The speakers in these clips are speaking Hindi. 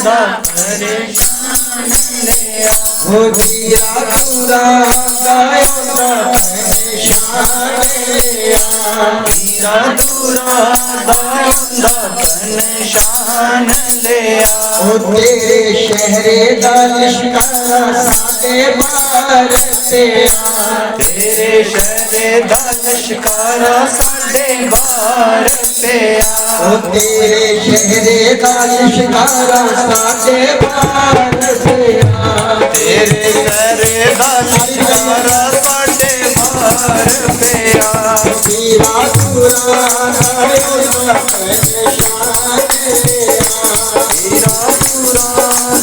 परेशान ले हो दिया पूरा दायरा परेशान ले दिया दूरा दायरा परेशान ले ओ तेरे शहरे दा लश्कर साडे बार ते तेरे शहरे दा लश्कर साडे बार ते ओ तेरे शहरे दा लश्कर साडे बार ते तेरे शहरे दा लश्कर साडे बार पे वीरा पूरा दायरा परेशान ले वीरा पूरा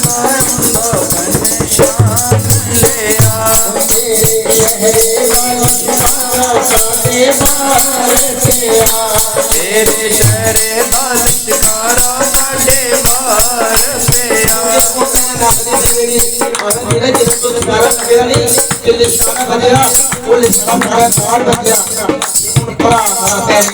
दायरा परेशान ले तेरे शहरे दा लश्कर साडे बार पे तेरे शहरे दा लश्कर साडे बार पे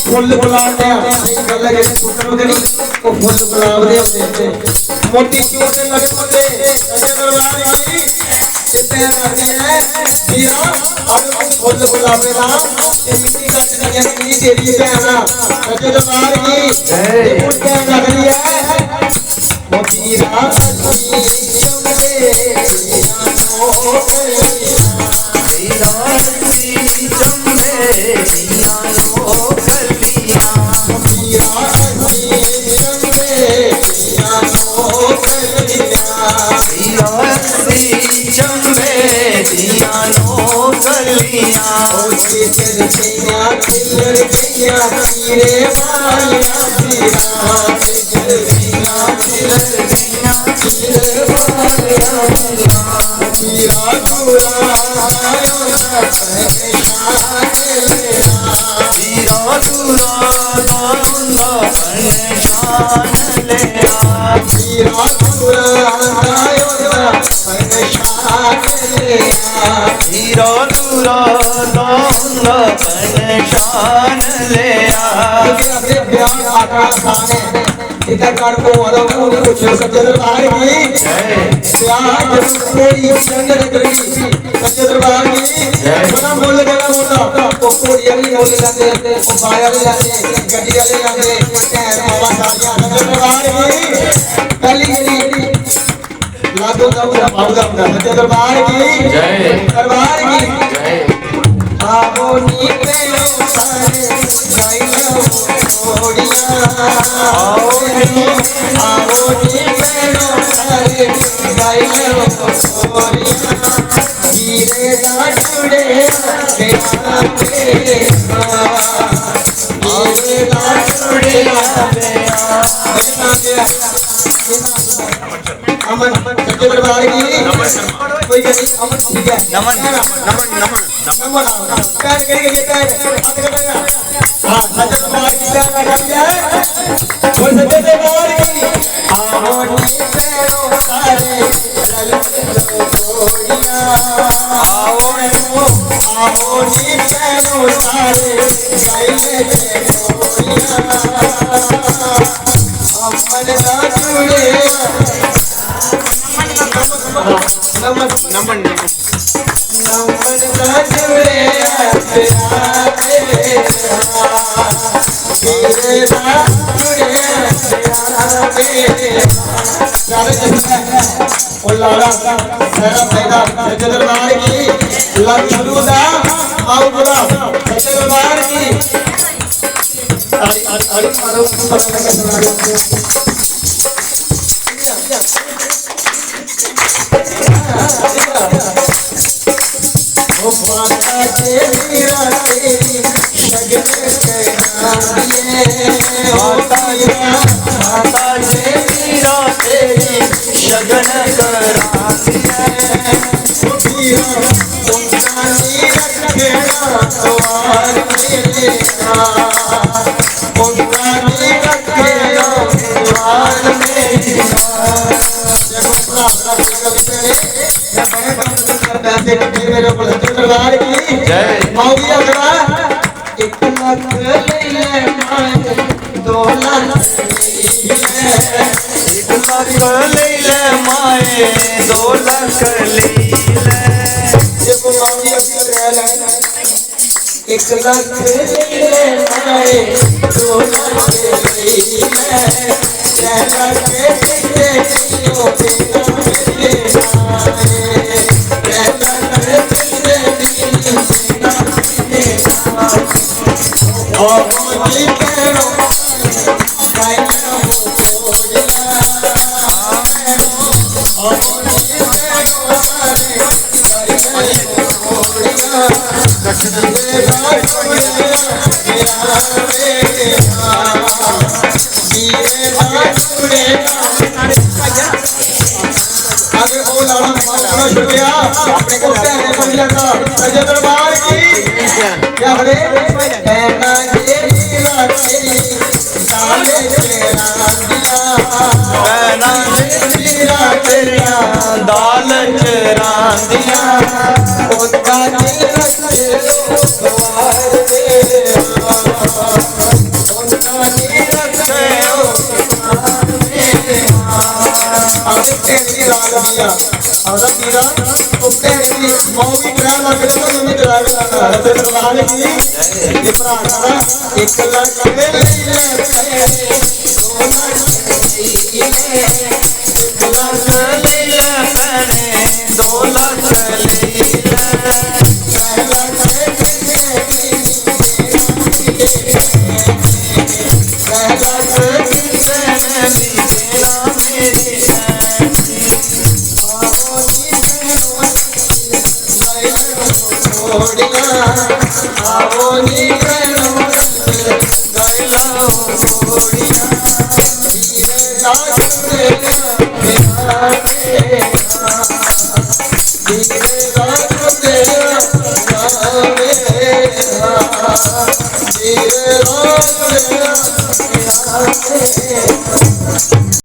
फुल गुलाब फुल गुलाब मोटी चूट लगे होंगे दरबार की फुल गुलाब मिट्टी कट लगी तेरी भैन दरबार की लगनी है दरबार की दरबार की आओ नी प्रेम सारे गाइलो छोड़िया आओ नी प्रेम सारे गाइलो छोड़िया धीरे ना जुड़े बेटा बेटा धीरे ना जुड़े बेटा अमन सच्चे दरबार की कोई नहीं अमन ठीक है नमन नमन नमन नमन पैर करके पैर हाथ करेगा हां सच्चे दरबार की पैर लगा दिया कोई सच्चे दरबार की आओ नी पैरों सारे चल छोड़िया आओ नी पैरों सारे गाइले छोड़िया अमन ना जुड़े नमन नमन नमन जुड़े दरबार की लग आओ बोला सच्चे दरबार की अरे मारो पता लगे ओ माता तेरी रातेरी शगन कराइए माता तेरी रातेरी शगन कराइए उनका रखेगा द्वार मेरे उनका रखेगा द्वार मेरे मेरे दरबार की जय माऊगी अगला 1 लाख ले ले माए 2 लाख 1 लाख ले ले माए 2 लाख ले ले देखो माऊगी अगला 1 लाख ले ले माए 2 लाख ले ले 1 लाख के जियो बेटा अपने को सच्चे दरबार की क्या बड़े कहना ये मीरा तेरी दाले तेरा दिया कहना ये मीरा तेरा दाल चरा दिया उनका दिल रखे द्वार पे उनका दिल रखे द्वार पे अब तेरी राग दिया और मीरा उसने की मौगी ग्राम लगे तो तुम ड्राइवर लगा तो दरबार की ये प्रार्थना 1 लाख ले ले 2 लाख ले ले पहने 2 लाख ले धीरे